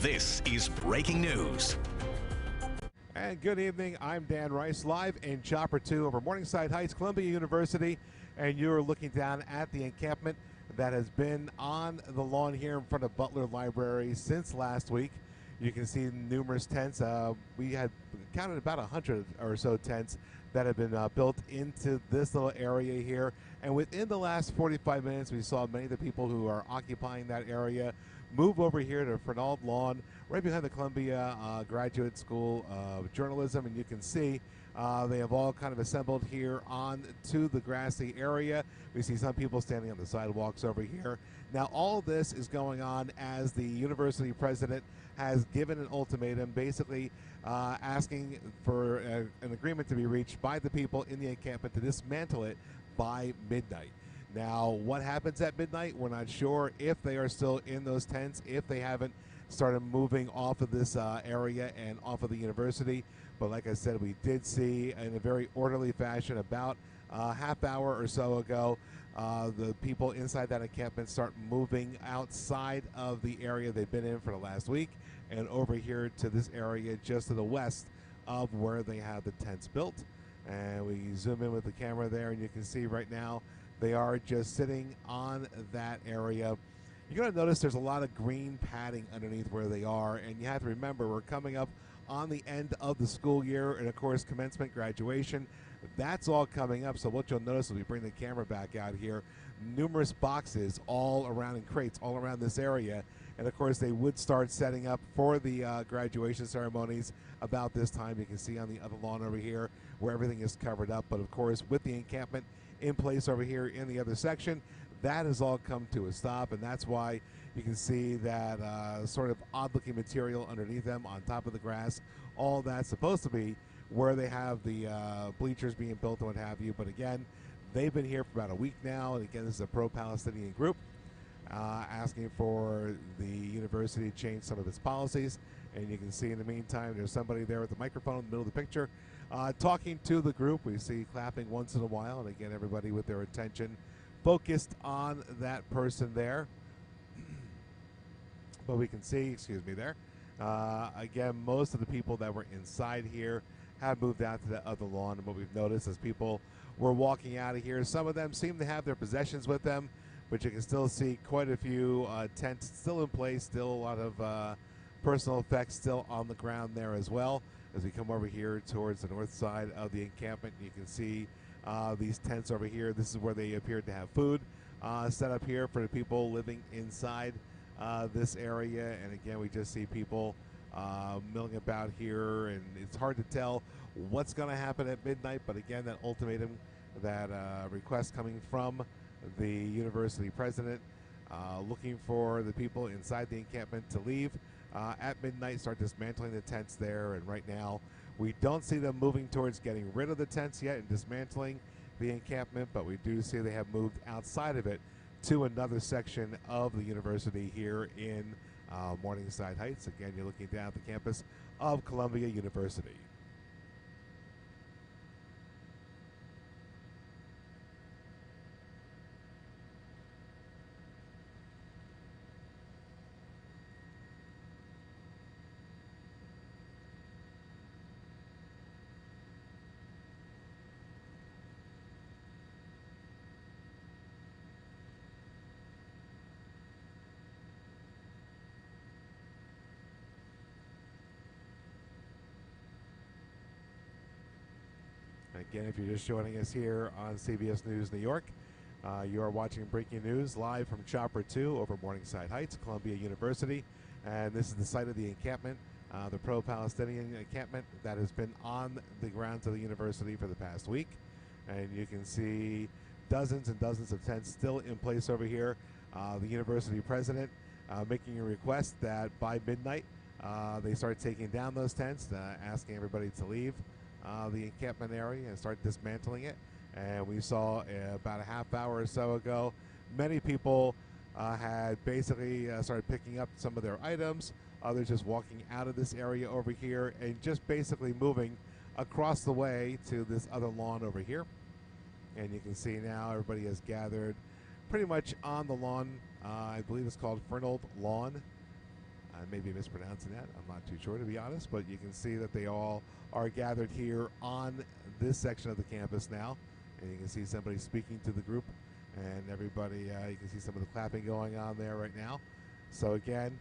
This is breaking news. And good evening, I'm Dan Rice, live in Chopper 2 over Morningside Heights, Columbia University, and you're looking down at the encampment that has been on the lawn here in front of Butler Library since last week. You can see numerous tents. We had counted about 100 or so tents that have been built into this little area here. And within the last 45 minutes, we saw many of the people who are occupying that area move over here to Fernald Lawn, right behind the Columbia Graduate School of Journalism. And you can see they have all kind of assembled here onto the grassy area. We see some people standing on the sidewalks over here. Now, all this is going on as the university president has given an ultimatum, basically asking for an agreement to be reached by the people in the encampment to dismantle it by midnight. Now, what happens at midnight? We're not sure if they are still in those tents, if they haven't started moving off of this area and off of the university. But like I said, we did see in a very orderly fashion about a half hour or so ago, the people inside that encampment start moving outside of the area they've been in for the last week and over here to this area just to the west of where they have the tents built. And we zoom in with the camera there, and you can see right now they are just sitting on that area. You're going to notice there's a lot of green padding underneath where they are, and you have to remember we're coming up on the end of the school year, and of course commencement, graduation, that's all coming up. So what you'll notice as we bring the camera back out here, numerous boxes all around and crates all around this area. And of course they would start setting up for the graduation ceremonies about this time. You can see on the other lawn over here where everything is covered up, but of course with the encampment in place over here in the other section, that has all come to a stop, and that's why you can see that sort of odd-looking material underneath them on top of the grass. All that's supposed to be where they have the bleachers being built and what have you. But again, they've been here for about a week now, and again, this is a pro-Palestinian group asking for the university to change some of its policies. And you can see in the meantime, there's somebody there with the microphone in the middle of the picture talking to the group. We see clapping once in a while, and again, everybody with their attention focused on that person there. But we can see, excuse me there, again, most of the people that were inside here have moved out to the other lawn. And what we've noticed as people were walking out of here, some of them seem to have their possessions with them, but you can still see quite a few tents still in place, still a lot of personal effects still on the ground there as well. As we come over here towards the north side of the encampment, you can see these tents over here. This is where they appeared to have food set up here for the people living inside this area. And again, we just see people milling about here, and it's hard to tell what's going to happen at midnight. But again, that ultimatum, that request coming from the university president, looking for the people inside the encampment to leave at midnight, start dismantling the tents there. And right now, we don't see them moving towards getting rid of the tents yet and dismantling the encampment, but we do see they have moved outside of it to another section of the university here in Morningside Heights. Again, you're looking down at the campus of Columbia University. Again, if you're just joining us here on CBS News New York, you are watching Breaking News live from Chopper 2 over Morningside Heights, Columbia University. And this is the site of the encampment, the pro-Palestinian encampment that has been on the grounds of the university for the past week. And you can see dozens and dozens of tents still in place over here. The university president making a request that by midnight they start taking down those tents, asking everybody to leave the encampment area and start dismantling it. And we saw about a half hour or so ago, many people had basically started picking up some of their items, others just walking out of this area over here and just basically moving across the way to this other lawn over here. And you can see now everybody has gathered pretty much on the lawn. I believe it's called Fernald Lawn. I may be mispronouncing that. I'm not too sure, to be honest, but you can see that they all are gathered here on this section of the campus now. And you can see somebody speaking to the group, and everybody, you can see some of the clapping going on there right now. So again,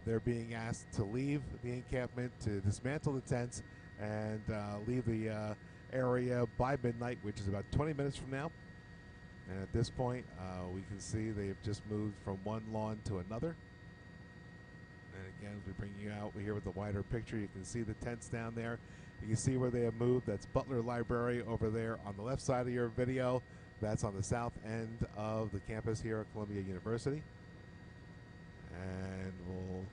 they're being asked to leave the encampment, to dismantle the tents, and leave the area by midnight, which is about 20 minutes from now. And at this point, we can see they've just moved from one lawn to another. And again, as we bring you out here with the wider picture, you can see the tents down there. You can see where they have moved. That's Butler Library over there on the left side of your video. That's on the south end of the campus here at Columbia University. And we'll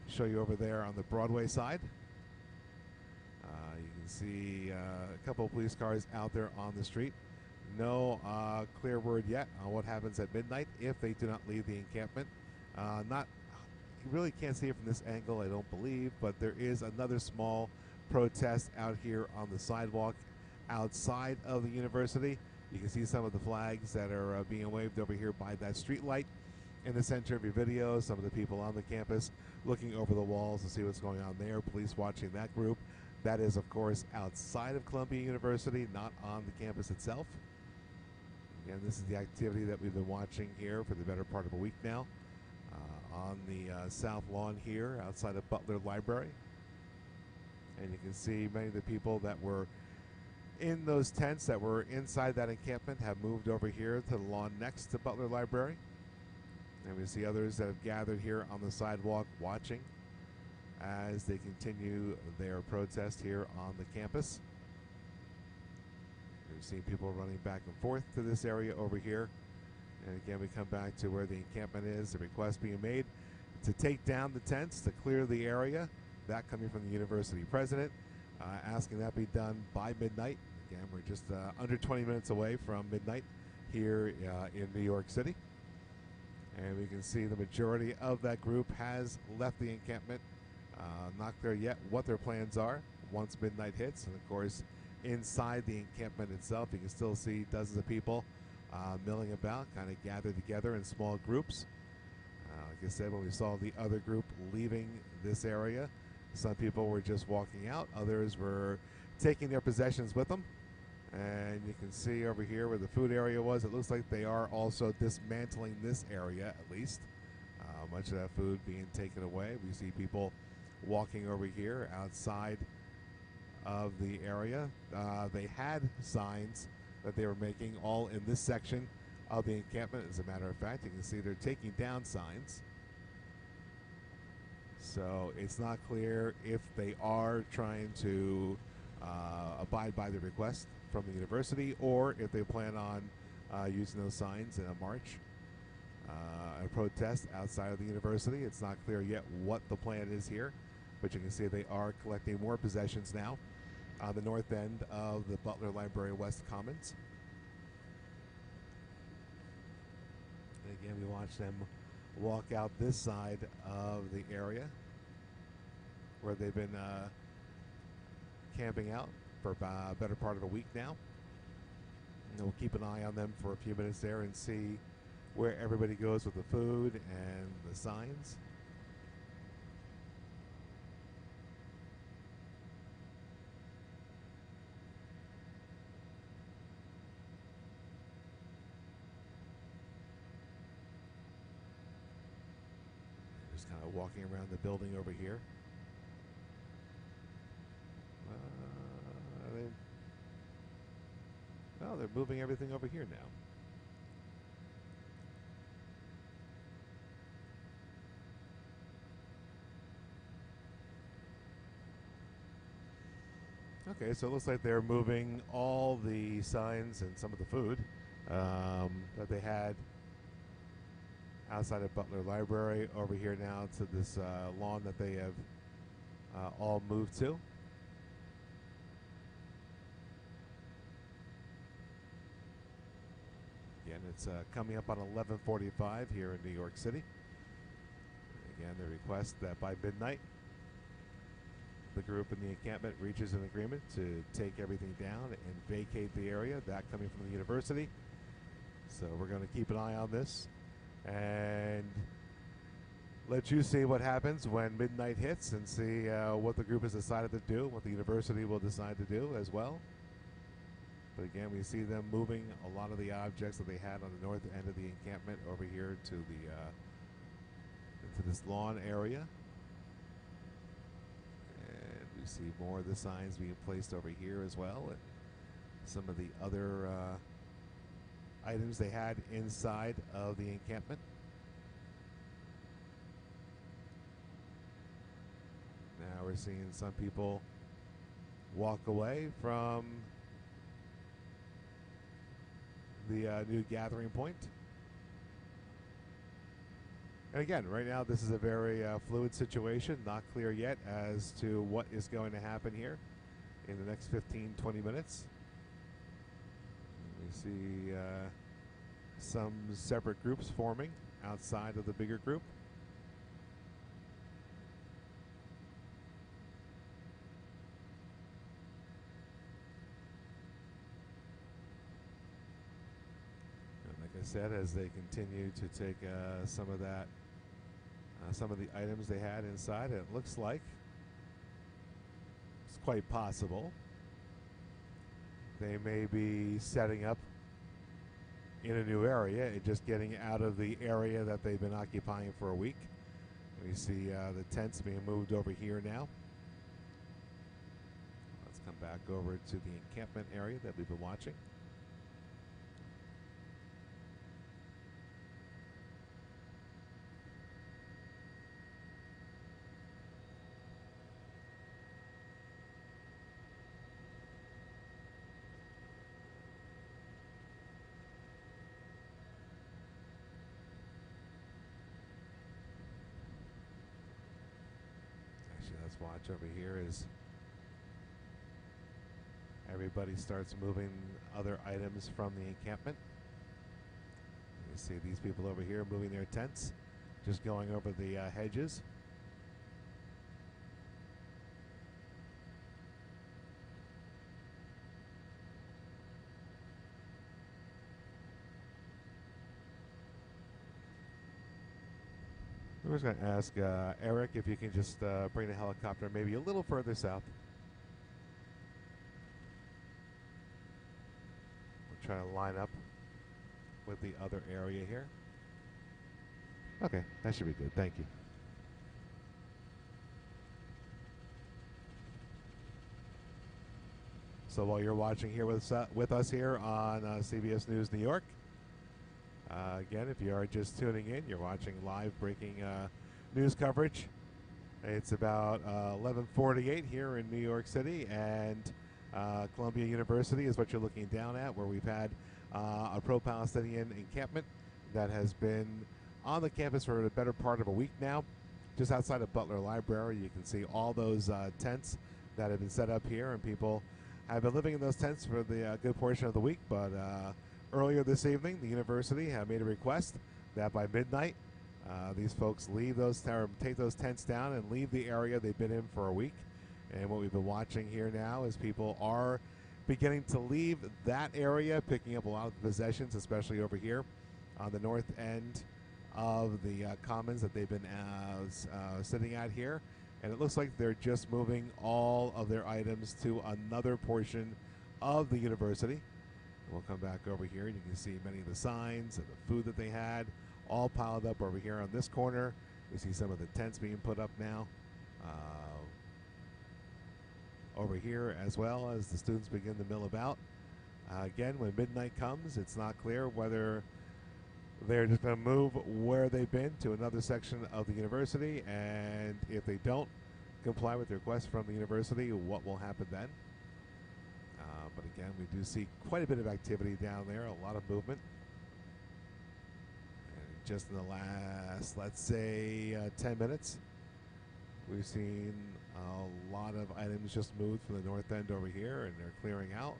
show you over there on the Broadway side. You can see a couple of police cars out there on the street. No clear word yet on what happens at midnight if they do not leave the encampment. You really can't see it from this angle, I don't believe, but there is another small protest out here on the sidewalk outside of the university. You can see some of the flags that are being waved over here by that street light in the center of your video. Some of the people on the campus looking over the walls to see what's going on there. Police watching that group. That is, of course, outside of Columbia University, not on the campus itself. Again, this is the activity that we've been watching here for the better part of a week now on the south lawn here outside of Butler Library. And you can see many of the people that were in those tents that were inside that encampment have moved over here to the lawn next to Butler Library. And we see others that have gathered here on the sidewalk watching as they continue their protest here on the campus. We've seen people running back and forth to this area over here. And again, we come back to where the encampment is, the request being made to take down the tents, to clear the area. That coming from the university president, asking that be done by midnight. Again, we're just under 20 minutes away from midnight here in New York City. And we can see the majority of that group has left the encampment. Not clear yet what their plans are once midnight hits. And of course, inside the encampment itself, you can still see dozens of people milling about, kind of gathered together in small groups. Like I said, when we saw the other group leaving this area, some people were just walking out. Others were taking their possessions with them. And you can see over here where the food area was, it looks like they are also dismantling this area at least. Much of that food being taken away. We see people walking over here outside of the area. They had signs that they were making all in this section of the encampment. As a matter of fact, you can see they're taking down signs. So it's not clear if they are trying to abide by the request from the university or if they plan on using those signs in a march, a protest outside of the university. It's not clear yet what the plan is here, but you can see they are collecting more possessions now on the north end of the Butler Library West Commons. And again, we watch them walk out this side of the area where they've been camping out for a better part of a week now. And we'll keep an eye on them for a few minutes there and see where everybody goes with the food and the signs. Just kind of walking around the building over here. Oh, they're moving everything over here now. Okay, so it looks like they're moving all the signs and some of the food that they had outside of Butler Library over here now to this lawn that they have all moved to. Again, it's coming up on 11:45 here in New York City. Again, the request that by midnight, the group in the encampment reaches an agreement to take everything down and vacate the area. That coming from the university. So we're going to keep an eye on this. And let you see what happens when midnight hits and see what the group has decided to do, what the university will decide to do as well. But again, we see them moving a lot of the objects that they had on the north end of the encampment over here to the into this lawn area. And we see more of the signs being placed over here as well, and some of the other items they had inside of the encampment. Now we're seeing some people walk away from the new gathering point. And again, right now this is a very fluid situation, not clear yet as to what is going to happen here in the next 15-20 minutes. We see some separate groups forming outside of the bigger group. I said, as they continue to take some of that, some of the items they had inside, it looks like it's quite possible they may be setting up in a new area and just getting out of the area that they've been occupying for a week. We see the tents being moved over here now. Let's come back over to the encampment area that we've been watching. Let's watch over here as everybody starts moving other items from the encampment. You see these people over here moving their tents, just going over the hedges. We're just going to ask Eric if you can just bring the helicopter maybe a little further south. We'll try to line up with the other area here. Okay, that should be good. Thank you. So while you're watching here with us here on CBS News New York, again, if you are just tuning in, you're watching live breaking news coverage. It's about 11:48 here in New York City, and Columbia University is what you're looking down at, where we've had a pro-Palestinian encampment that has been on the campus for the better part of a week now. Just outside of Butler Library, you can see all those tents that have been set up here, and people have been living in those tents for the good portion of the week, but earlier this evening, the university have made a request that by midnight, these folks leave take those tents down and leave the area they've been in for a week. And what we've been watching here now is people are beginning to leave that area, picking up a lot of the possessions, especially over here on the north end of the commons that they've been sitting at here. And it looks like they're just moving all of their items to another portion of the university. We'll come back over here, and you can see many of the signs and the food that they had all piled up over here on this corner. We see some of the tents being put up now over here, as well as the students begin to mill about. Again, when midnight comes, it's not clear whether they're just going to move where they've been to another section of the university, and if they don't comply with the request from the university, what will happen then? But again, we do see quite a bit of activity down there, a lot of movement. And just in the last, let's say, 10 minutes, we've seen a lot of items just moved from the north end over here, and they're clearing out.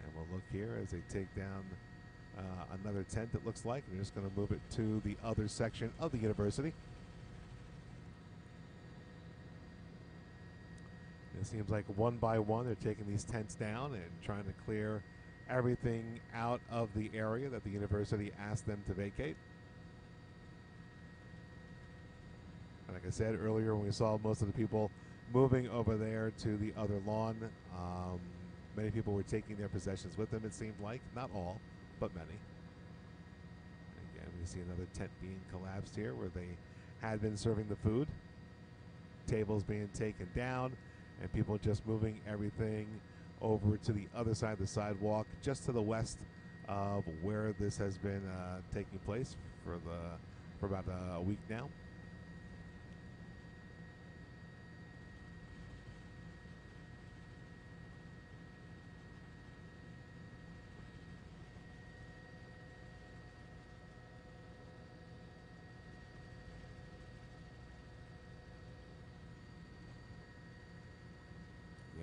And we'll look here as they take down another tent, it looks like, and they're just going to move it to the other section of the university. It seems like one by one they're taking these tents down and trying to clear everything out of the area that the university asked them to vacate. I said earlier, when we saw most of the people moving over there to the other lawn, many people were taking their possessions with them, it seemed like. Not all, but many. Again, we see another tent being collapsed here where they had been serving the food. Tables being taken down, and people just moving everything over to the other side of the sidewalk, just to the west of where this has been taking place for about a week now.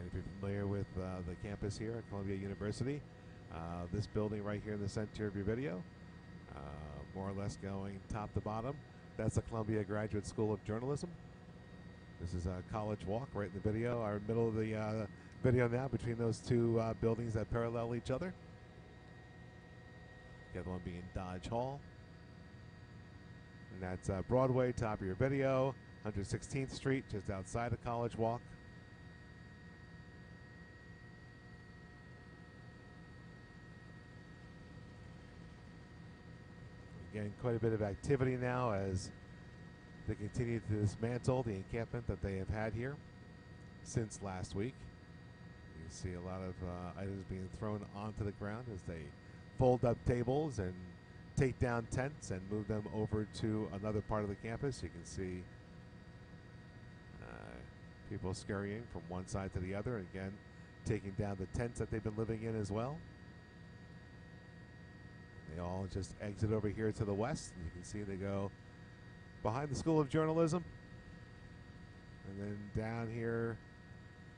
If you're familiar with the campus here at Columbia University, this building right here in the center of your video, more or less going top to bottom, that's the Columbia Graduate School of Journalism. This is a college walk right in the video, our middle of the video now, between those two buildings that parallel each other. The other one being Dodge Hall. And that's Broadway, top of your video, 116th Street, just outside of College Walk. Again, quite a bit of activity now as they continue to dismantle the encampment that they have had here since last week. You see a lot of items being thrown onto the ground as they fold up tables and take down tents and move them over to another part of the campus. You can see people scurrying from one side to the other, again taking down the tents that they've been living in as well. They all just exit over here to the west. And you can see they go behind the School of Journalism and then down here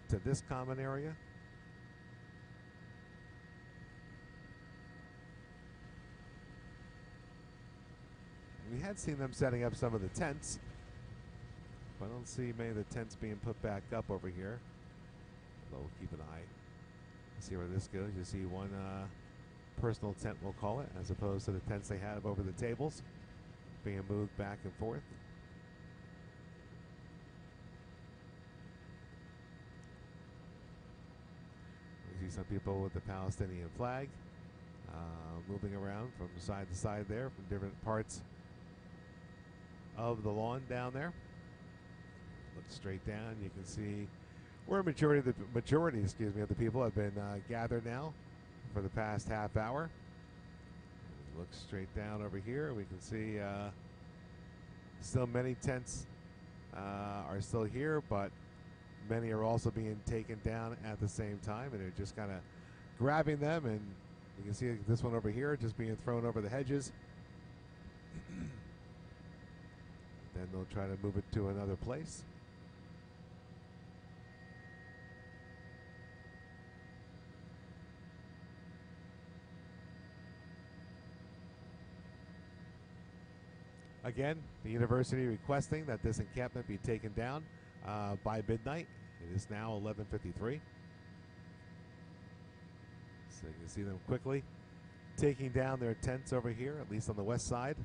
to this common area. We had seen them setting up some of the tents, but I don't see many of the tents being put back up over here. Although we'll keep an eye. See where this goes. You see one personal tent, we'll call it, as opposed to the tents they have over the tables being moved back and forth. We see some people with the Palestinian flag moving around from side to side there, from different parts of the lawn down there. Look straight down, you can see where a majority of the people have been gathered now for the past half hour. Look straight down over here. We can see still many tents are still here, but many are also being taken down at the same time, and they're just kind of grabbing them, and you can see this one over here just being thrown over the hedges. Then they'll try to move it to another place. Again, the university requesting that this encampment be taken down by midnight. It is now 11:53. So you can see them quickly taking down their tents over here, at least on the west side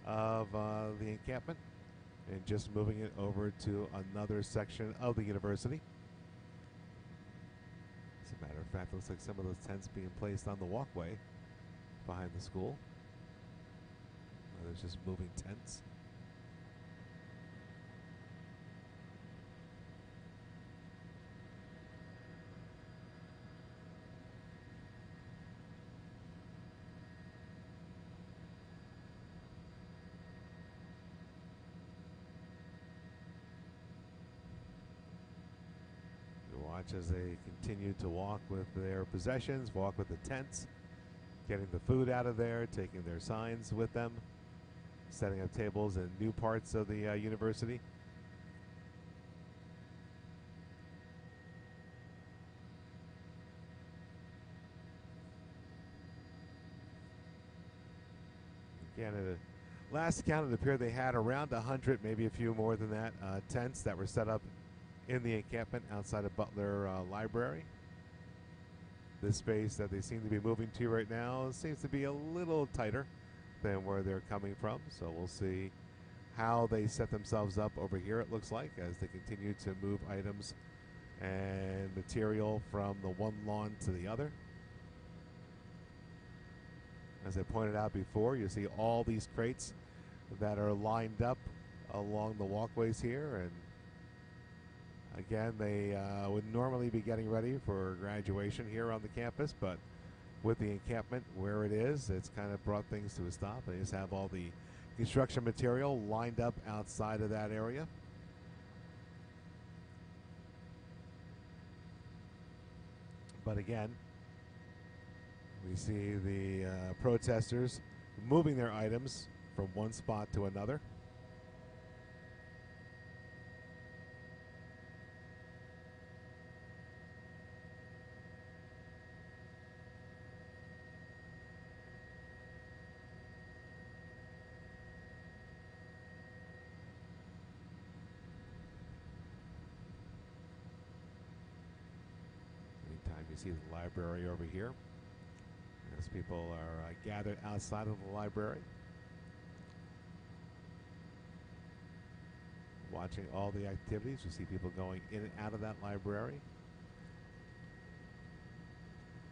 of the encampment, and just moving it over to another section of the university. As a matter of fact, it looks like some of those tents being placed on the walkway behind the school. There's just moving tents. You watch as they continue to walk with their possessions, walk with the tents, getting the food out of there, taking their signs with them, setting up tables in new parts of the university. Again, at a last count, it appeared they had around 100, maybe a few more than that, tents that were set up in the encampment outside of Butler Library. This space that they seem to be moving to right now seems to be a little tighter than where they're coming from, so we'll see how they set themselves up over here, it looks like, as they continue to move items and material from the one lawn to the other. As I pointed out before, you see all these crates that are lined up along the walkways here, and again, they would normally be getting ready for graduation here on the campus, but with the encampment where it is, it's kind of brought things to a stop. They just have all the construction material lined up outside of that area. But again, we see the protesters moving their items from one spot to another. Meantime, you see the library over here. As people are gathered outside of the library, watching all the activities. You see people going in and out of that library.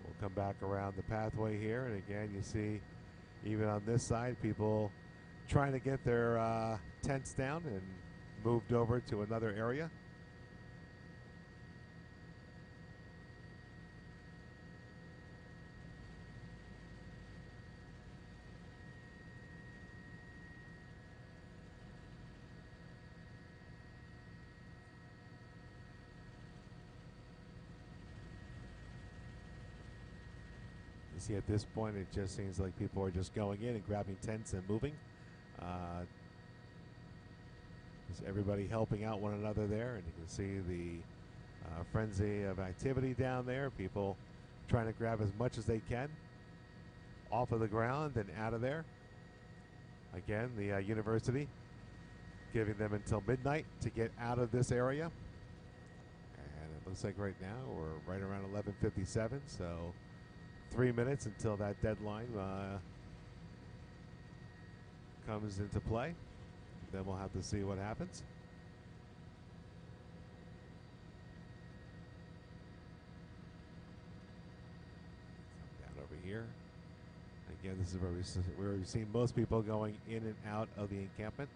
We'll come back around the pathway here, and again, you see even on this side, people trying to get their tents down and moved over to another area. You see at this point, it just seems like people are just going in and grabbing tents and moving. Just everybody helping out one another there, and you can see the frenzy of activity down there. People trying to grab as much as they can off of the ground and out of there. Again, the university giving them until midnight to get out of this area. And it looks like right now we're right around 11:57, so 3 minutes until that deadline comes into play. Then we'll have to see what happens. Down over here. Again, this is where we've seen most people going in and out of the encampment.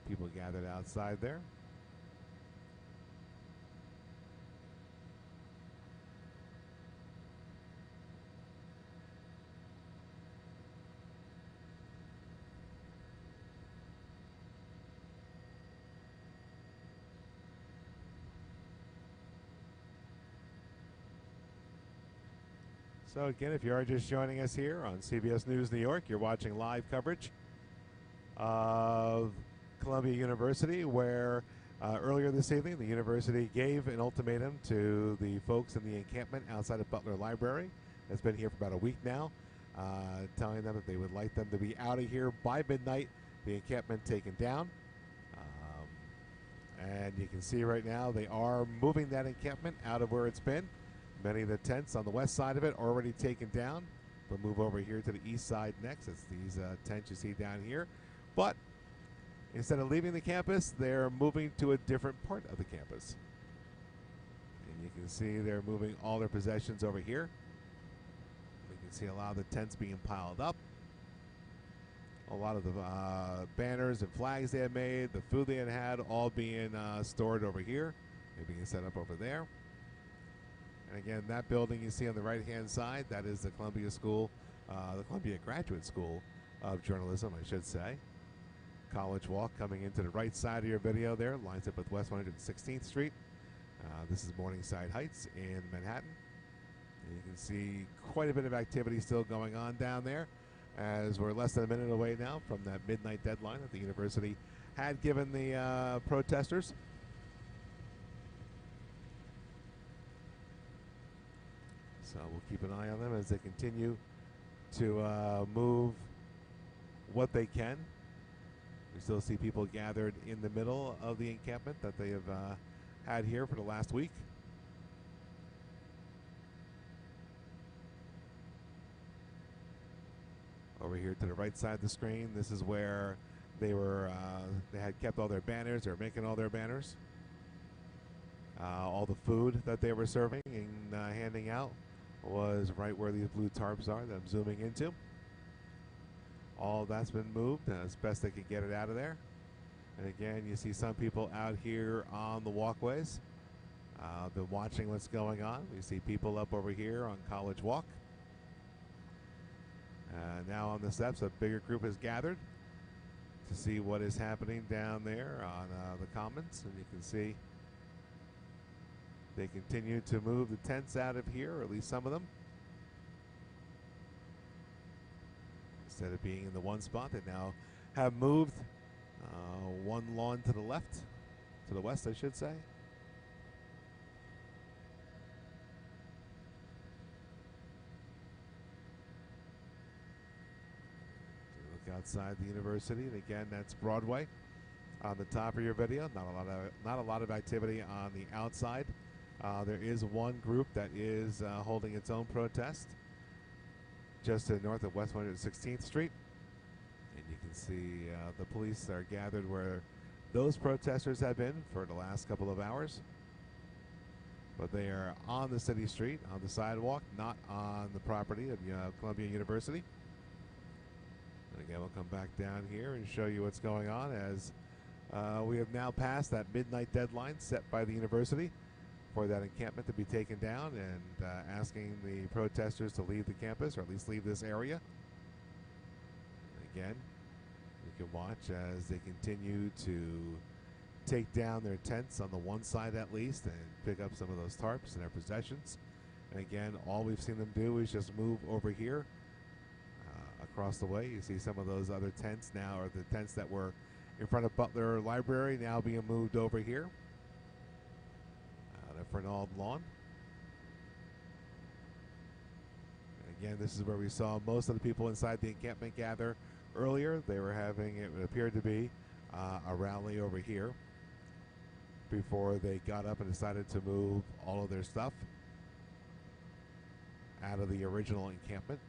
People gathered outside there. So again, if you are just joining us here on CBS News New York, you're watching live coverage of Columbia University, where earlier this evening the university gave an ultimatum to the folks in the encampment outside of Butler Library. That's been here for about a week now, telling them that they would like them to be out of here by midnight, the encampment taken down. And you can see right now they are moving that encampment out of where it's been. Many of the tents on the west side of it already taken down. We'll move over here to the east side next. It's these tents you see down here. But instead of leaving the campus, they're moving to a different part of the campus. And you can see they're moving all their possessions over here. You can see a lot of the tents being piled up. A lot of the banners and flags they had made, the food they had all being stored over here. Maybe being set up over there. And again, that building you see on the right-hand side, that is the Columbia School, the Columbia Graduate School of Journalism, I should say. College Walk coming into the right side of your video there, lines up with West 116th Street. This is Morningside Heights in Manhattan. And you can see quite a bit of activity still going on down there, as we're less than a minute away now from that midnight deadline that the university had given the protesters. So we'll keep an eye on them as they continue to move what they can. We still see people gathered in the middle of the encampment that they have had here for the last week. Over here to the right side of the screen, this is where they had kept all their banners. They're making all their banners. All the food that they were serving and handing out was right where these blue tarps are that I'm zooming into. All that's been moved as best they could get it out of there. And again, you see some people out here on the walkways. Been watching what's going on. We see people up over here on College Walk. Now on the steps, a bigger group has gathered to see what is happening down there on the Commons. And you can see they continue to move the tents out of here, or at least some of them. Instead of being in the one spot, they now have moved one lawn to the left, to the west, I should say. Look outside the university, and again, that's Broadway on the top of your video. Not a lot of activity on the outside. There is one group that is holding its own protest just to the north of West 116th Street. And you can see the police are gathered where those protesters have been for the last couple of hours. But they are on the city street, on the sidewalk, not on the property of Columbia University. And again, we'll come back down here and show you what's going on as we have now passed that midnight deadline set by the university for that encampment to be taken down, and asking the protesters to leave the campus, or at least leave this area. Again, you can watch as they continue to take down their tents on the one side at least, and pick up some of those tarps and their possessions. And again, all we've seen them do is just move over here across the way. You see some of those other tents now, or the tents that were in front of Butler Library, now being moved over here. Fernald Lawn. And again, this is where we saw most of the people inside the encampment gather earlier. They were having, it appeared to be, a rally over here before they got up and decided to move all of their stuff out of the original encampment.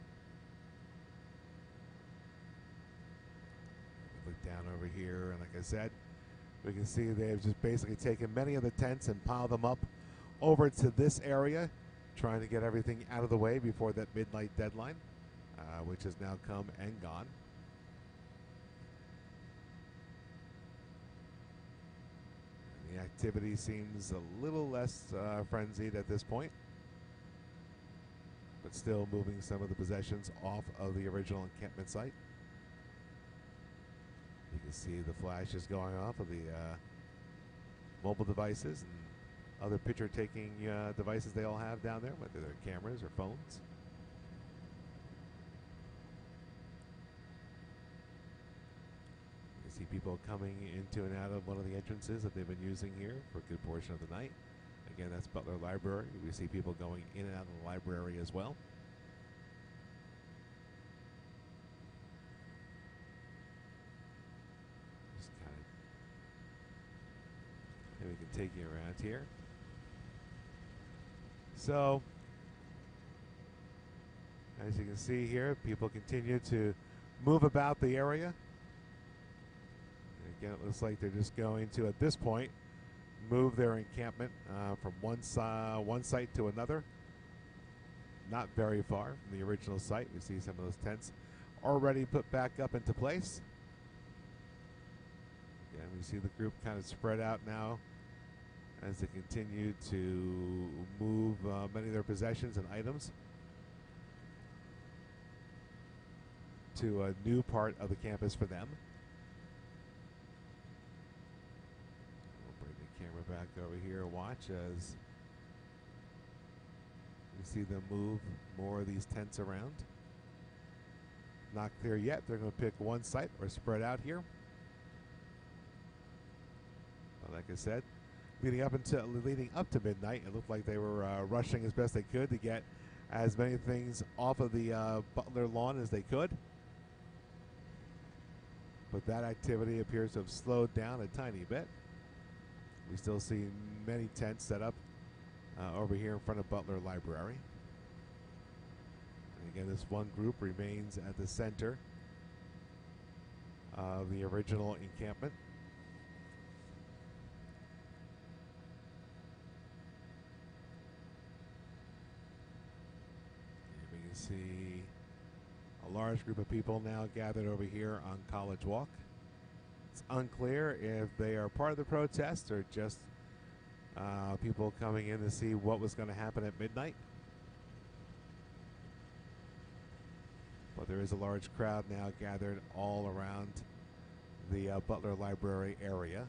Look down over here, and like I said, we can see they've just basically taken many of the tents and piled them up over to this area, trying to get everything out of the way before that midnight deadline, which has now come and gone. And the activity seems a little less frenzied at this point, but still moving some of the possessions off of the original encampment site. You can see the flashes going off of the mobile devices and other picture-taking devices they all have down there, whether they're cameras or phones. You see people coming into and out of one of the entrances that they've been using here for a good portion of the night. Again, that's Butler Library. We see people going in and out of the library as well. Just kind of, and we can take you around here. So, as you can see here, people continue to move about the area. And again, it looks like they're just going to, at this point, move their encampment from one site to another. Not very far from the original site. We see some of those tents already put back up into place. Again, we see the group kind of spread out now as they continue to move many of their possessions and items to a new part of the campus for them. We'll bring the camera back over here, watch as we see them move more of these tents around. Not clear yet, they're going to pick one site or spread out here. But like I said, leading up to midnight, it looked like they were rushing as best they could to get as many things off of the Butler lawn as they could. But that activity appears to have slowed down a tiny bit. We still see many tents set up over here in front of Butler Library. And again, this one group remains at the center of the original encampment. And we can see a large group of people now gathered over here on College Walk. It's unclear if they are part of the protest or just people coming in to see what was going to happen at midnight. But there is a large crowd now gathered all around the Butler Library area.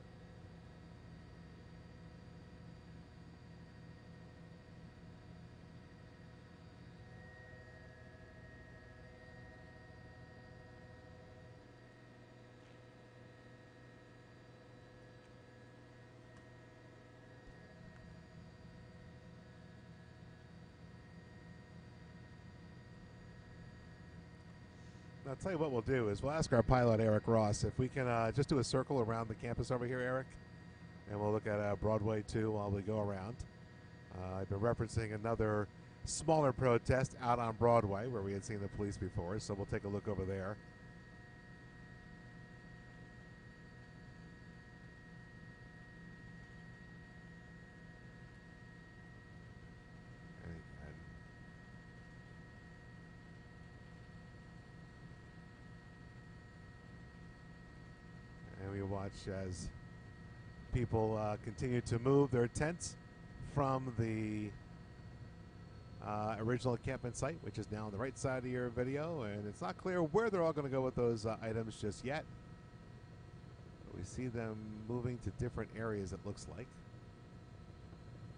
I'll tell you what we'll do is we'll ask our pilot, Eric Ross, if we can just do a circle around the campus over here, Eric, and we'll look at Broadway too while we go around. I've been referencing another smaller protest out on Broadway where we had seen the police before, so we'll take a look over there. And we watch as people continue to move their tents from the original encampment site, which is now on the right side of your video, and it's not clear where they're all going to go with those items just yet. But we see them moving to different areas, it looks like.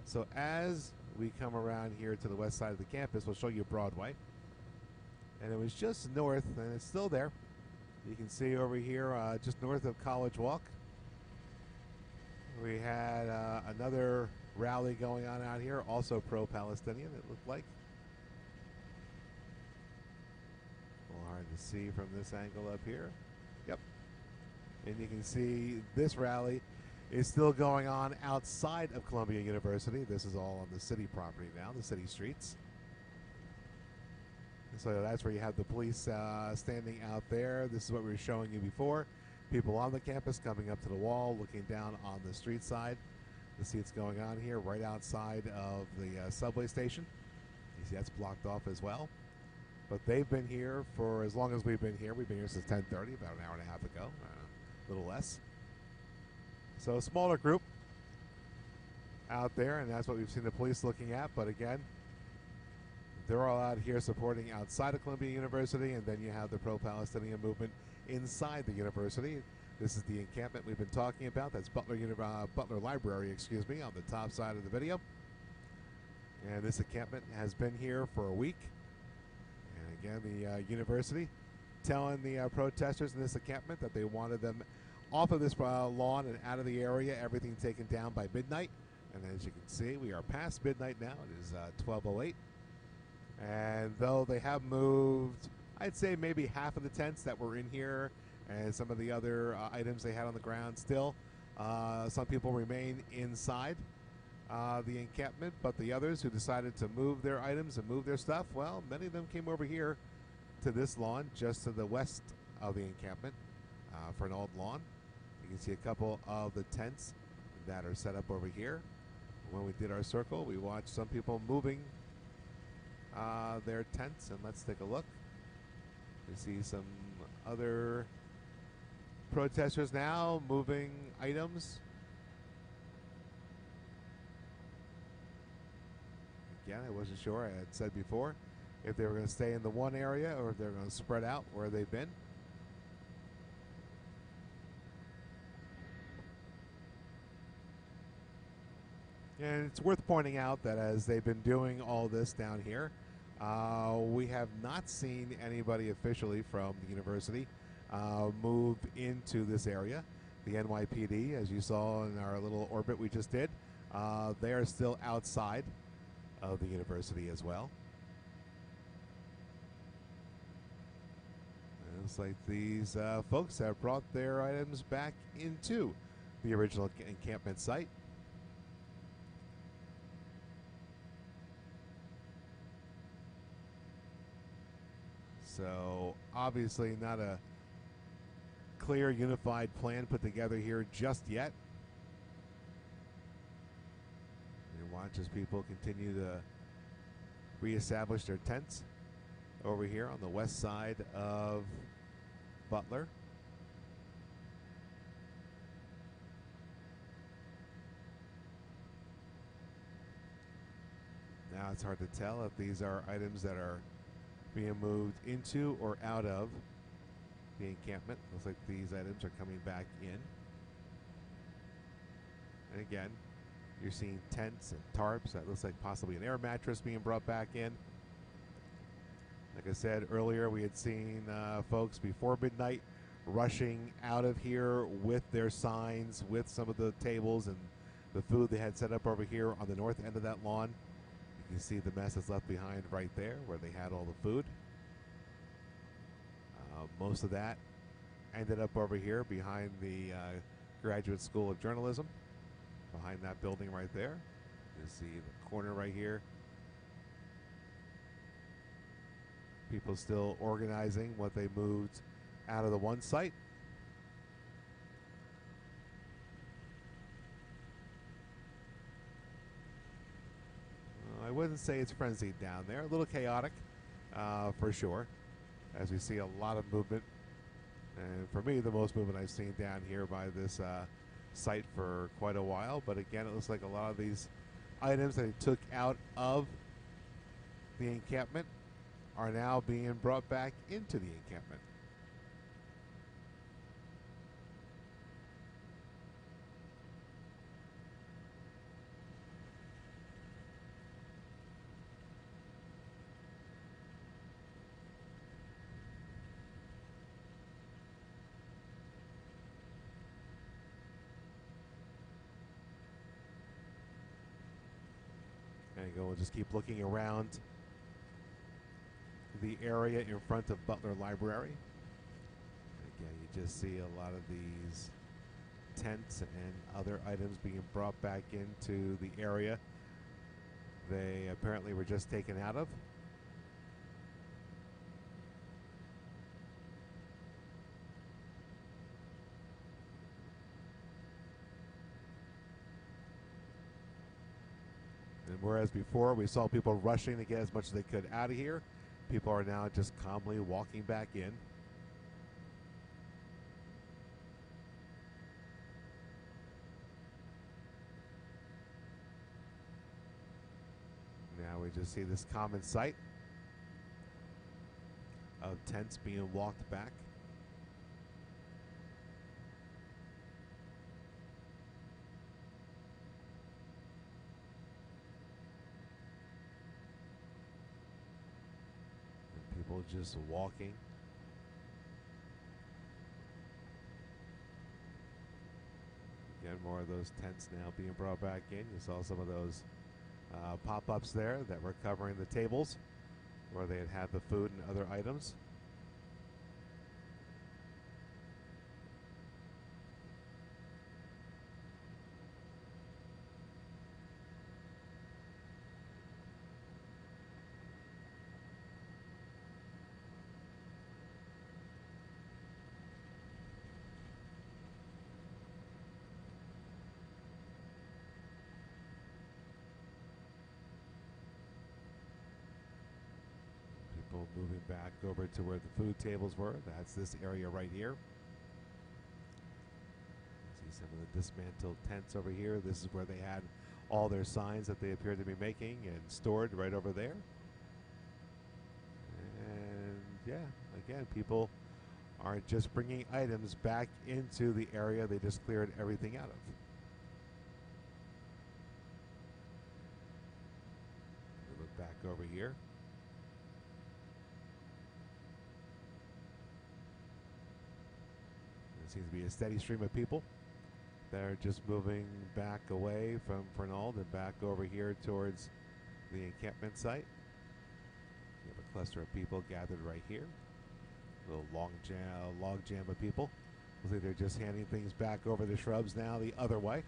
So as we come around here to the west side of the campus, we'll show you Broadway. And it was just north, and it's still there. You can see over here, just north of College Walk, we had another rally going on out here, also pro-Palestinian, it looked like. A little hard to see from this angle up here. Yep. And you can see this rally is still going on outside of Columbia University. This is all on the city property now, the city streets. So that's where you have the police standing out there. This is what we were showing you before. People on the campus coming up to the wall, looking down on the street side to see what's going on here, right outside of the subway station. You see that's blocked off as well. But they've been here for as long as we've been here. We've been here since 10:30, about an hour and a half ago, a little less. So a smaller group out there, and that's what we've seen the police looking at. But again, they're all out here supporting outside of Columbia University, and then you have the pro-Palestinian movement inside the university. This is the encampment we've been talking about. That's Butler Library, excuse me, on the top side of the video. And this encampment has been here for a week. And again, the university telling the protesters in this encampment that they wanted them off of this lawn and out of the area, everything taken down by midnight. And as you can see, we are past midnight now. It is 12:08. And though they have moved, I'd say maybe half of the tents that were in here and some of the other items they had on the ground still, some people remain inside the encampment, but the others who decided to move their items and move their stuff, well, many of them came over here to this lawn just to the west of the encampment for an old lawn. You can see a couple of the tents that are set up over here. When we did our circle, we watched some people moving their tents, and let's take a look. We see some other protesters now moving items. Again, I wasn't sure. I had said before if they were going to stay in the one area or if they're going to spread out where they've been. And it's worth pointing out that as they've been doing all this down here, we have not seen anybody officially from the university move into this area. The NYPD, as you saw in our little orbit we just did, they are still outside of the university as well. It looks like these folks have brought their items back into the original encampment site. So obviously not a clear, unified plan put together here just yet. And watch as people continue to reestablish their tents over here on the west side of Butler. Now it's hard to tell if these are items that are being moved into or out of the encampment. Looks like these items are coming back in. And again, you're seeing tents and tarps. That looks like possibly an air mattress being brought back in. Like I said earlier, we had seen folks before midnight rushing out of here with their signs, with some of the tables and the food they had set up over here on the north end of that lawn. You can see the mess that's left behind right there where they had all the food. Most of that ended up over here behind the Graduate School of Journalism, behind that building right there. You see the corner right here. People still organizing what they moved out of the one site. I wouldn't say it's frenzied down there. A little chaotic, for sure, as we see a lot of movement. And for me, the most movement I've seen down here by this site for quite a while. But again, it looks like a lot of these items that they took out of the encampment are now being brought back into the encampment. There you go. We'll just keep looking around the area in front of Butler Library. Again, you just see a lot of these tents and other items being brought back into the area they apparently were just taken out of. And whereas before we saw people rushing to get as much as they could out of here, people are now just calmly walking back in. Now we just see this common sight of tents being walked back. People just walking. Again, more of those tents now being brought back in. You saw some of those pop-ups there that were covering the tables where they had the food and other items. Moving back over to where the food tables were. That's this area right here. See some of the dismantled tents over here. This is where they had all their signs that they appeared to be making and stored right over there. And yeah, again, people aren't just bringing items back into the area they just cleared everything out of. Look back over here. Seems to be a steady stream of people that are just moving back away from Fernald and back over here towards the encampment site. You have a cluster of people gathered right here. A little log jam of people. Looks like they're just handing things back over the shrubs now the other way.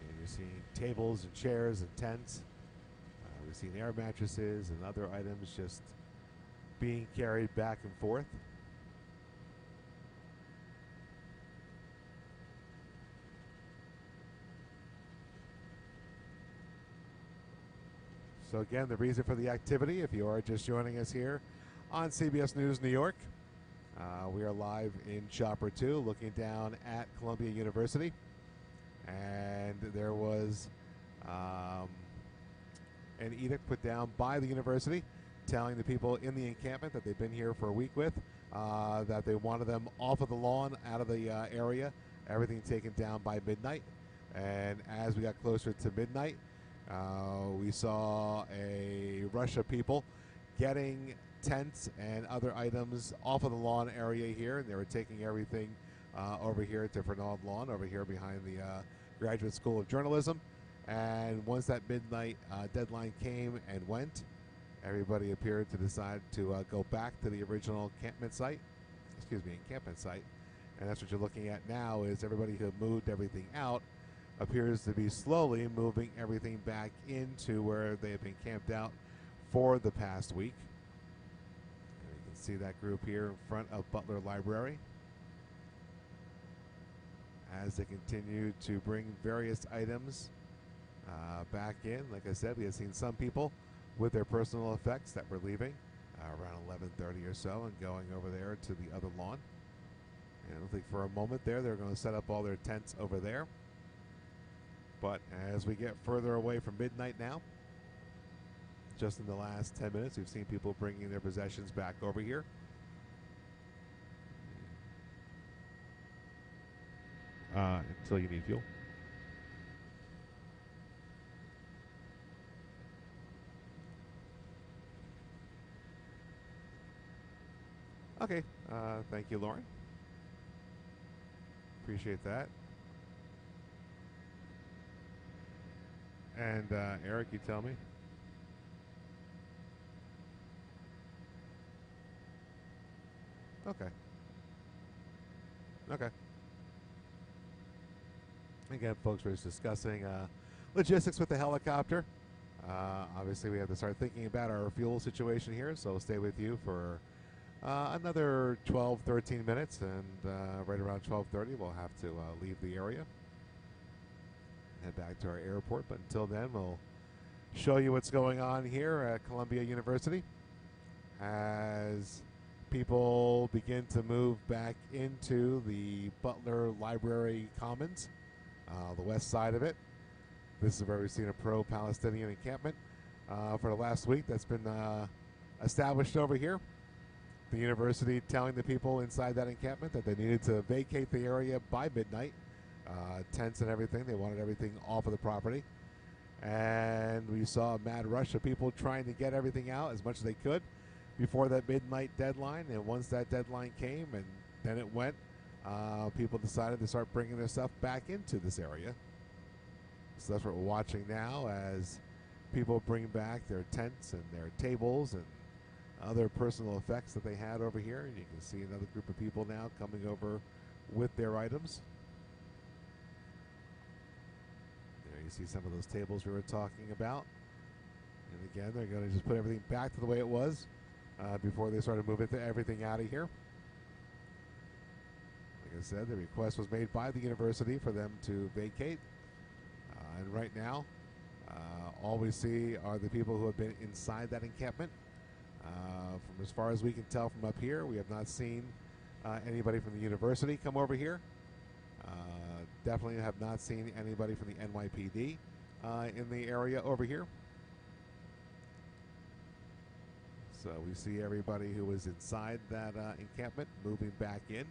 And you're seeing tables and chairs and tents. We seen air mattresses and other items just being carried back and forth. So again, the reason for the activity, if you are just joining us here on CBS News New York, we are live in Chopper 2 looking down at Columbia University. And there was an edict put down by the university telling the people in the encampment that they've been here for a week with that they wanted them off of the lawn, out of the area, everything taken down by midnight. And as we got closer to midnight, we saw a rush of people getting tents and other items off of the lawn area here, and they were taking everything over here to Fernald Lawn, over here behind the Graduate School of Journalism. And once that midnight deadline came and went, everybody appeared to decide to go back to the original encampment site. And that's what you're looking at now, is everybody who moved everything out appears to be slowly moving everything back into where they have been camped out for the past week. And you can see that group here in front of Butler Library as they continue to bring various items back in. Like I said, we have seen some people with their personal effects that were leaving around 11:30 or so and going over there to the other lawn. And I don't think for a moment there they're going to set up all their tents over there. But as we get further away from midnight now, just in the last 10 minutes, we've seen people bringing their possessions back over here. Until you need fuel. Okay, thank you, Lauren. Appreciate that. And Eric, you tell me. Okay. Okay. Again, folks, we're just discussing logistics with the helicopter. Obviously, we have to start thinking about our fuel situation here, so we'll stay with you for another 12, 13 minutes, and right around 12:30, we'll have to leave the area, head back to our airport. But until then, we'll show you what's going on here at Columbia University as people begin to move back into the Butler Library Commons, the west side of it. This is where we've seen a pro-Palestinian encampment for the last week that's been established over here. The university telling the people inside that encampment that they needed to vacate the area by midnight. Tents and everything. They wanted everything off of the property. And we saw a mad rush of people trying to get everything out as much as they could before that midnight deadline. And once that deadline came and then it went, people decided to start bringing their stuff back into this area. So that's what we're watching now as people bring back their tents and their tables and other personal effects that they had over here. And you can see another group of people now coming over with their items. There you see some of those tables we were talking about. And again, they're going to just put everything back to the way it was before they started moving everything out of here. Like I said, the request was made by the university for them to vacate. And right now, all we see are the people who have been inside that encampment. From as far as we can tell from up here, we have not seen anybody from the university come over here. Definitely have not seen anybody from the NYPD in the area over here. So we see everybody who was inside that encampment moving back in.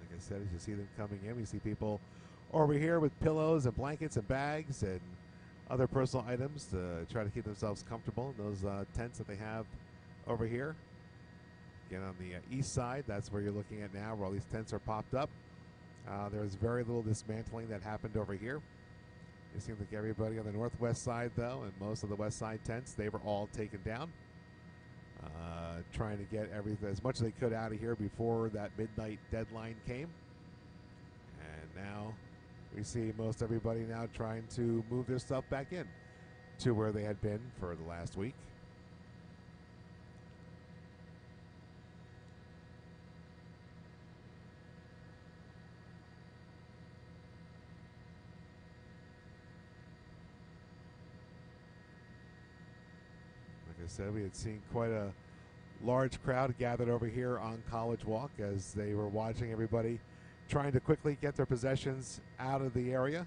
Like I said, as you see them coming in, we see people over here with pillows and blankets and bags and other personal items to try to keep themselves comfortable in those tents that they have over here. Again, on the east side, that's where you're looking at now, where all these tents are popped up. There's very little dismantling that happened over here. It seems like everybody on the northwest side, though, and most of the west side tents, they were all taken down. Trying to get everything, as much as they could, out of here before that midnight deadline came. now we see most everybody now trying to move their stuff back in to where they had been for the last week. Like I said, we had seen quite a large crowd gathered over here on College Walk as they were watching everybody trying to quickly get their possessions out of the area.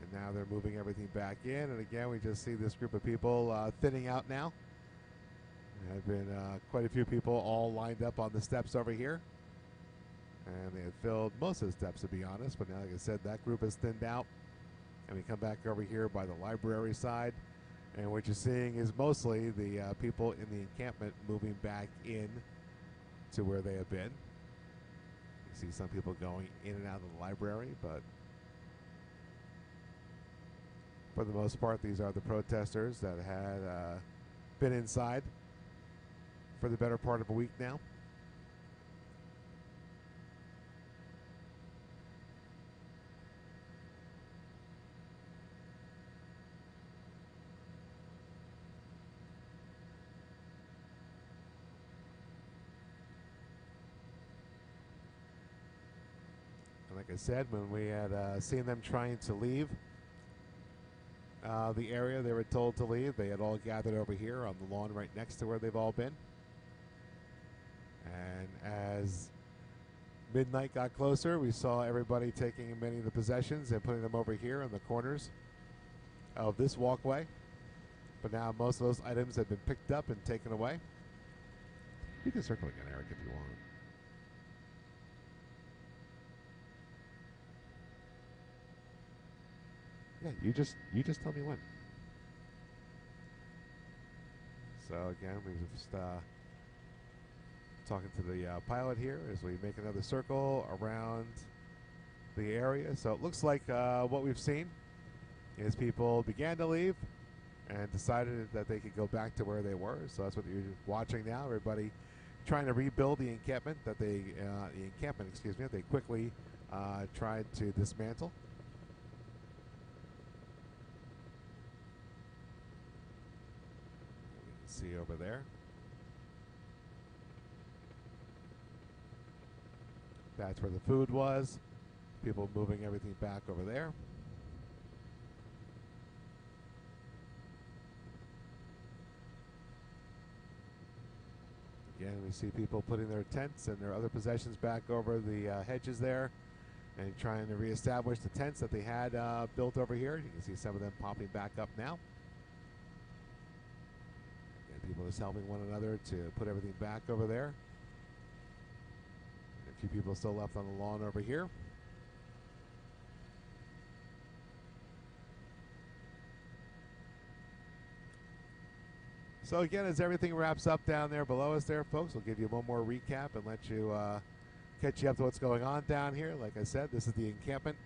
And now they're moving everything back in. And again, we just see this group of people thinning out now. There have been quite a few people all lined up on the steps over here. And they had filled most of the steps, to be honest. But now, like I said, that group has thinned out. And we come back over here by the library side. And what you're seeing is mostly the people in the encampment moving back in to where they have been. You see some people going in and out of the library, but for the most part, these are the protesters that had been inside for the better part of a week now. Like I said, when we had seen them trying to leave the area they were told to leave, they had all gathered over here on the lawn right next to where they've all been. And as midnight got closer, we saw everybody taking many of the possessions and putting them over here in the corners of this walkway. But now most of those items have been picked up and taken away. You can circle again, Eric, if you want. Yeah, you just tell me when. So again, we're just talking to the pilot here as we make another circle around the area. So it looks like what we've seen is people began to leave and decided that they could go back to where they were. So that's what you're watching now. Everybody trying to rebuild the encampment that they they quickly tried to dismantle. See over there. That's where the food was. People moving everything back over there. Again, we see people putting their tents and their other possessions back over the hedges there and trying to reestablish the tents that they had built over here. You can see some of them popping back up now. People just helping one another to put everything back over there. A few people still left on the lawn over here. So again, as everything wraps up down there below us there, folks, we'll give you one more recap and let you catch you up to what's going on down here. Like I said, this is the encampment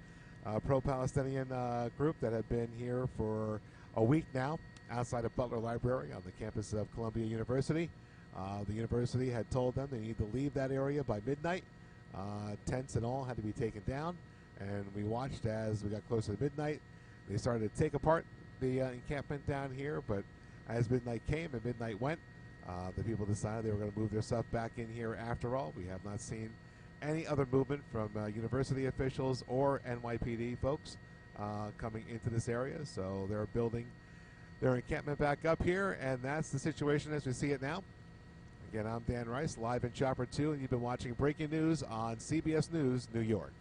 pro-Palestinian group that had been here for a week now outside of Butler Library on the campus of Columbia University. The university had told them they need to leave that area by midnight. Tents and all had to be taken down, and we watched as we got closer to midnight. They started to take apart the encampment down here, but as midnight came and midnight went, the people decided they were going to move their stuff back in here after all. We have not seen any other movement from university officials or NYPD folks coming into this area, so they're building their encampment back up here, and that's the situation as we see it now. Again, I'm Dan Rice, live in Chopper 2, and you've been watching Breaking News on CBS News, New York.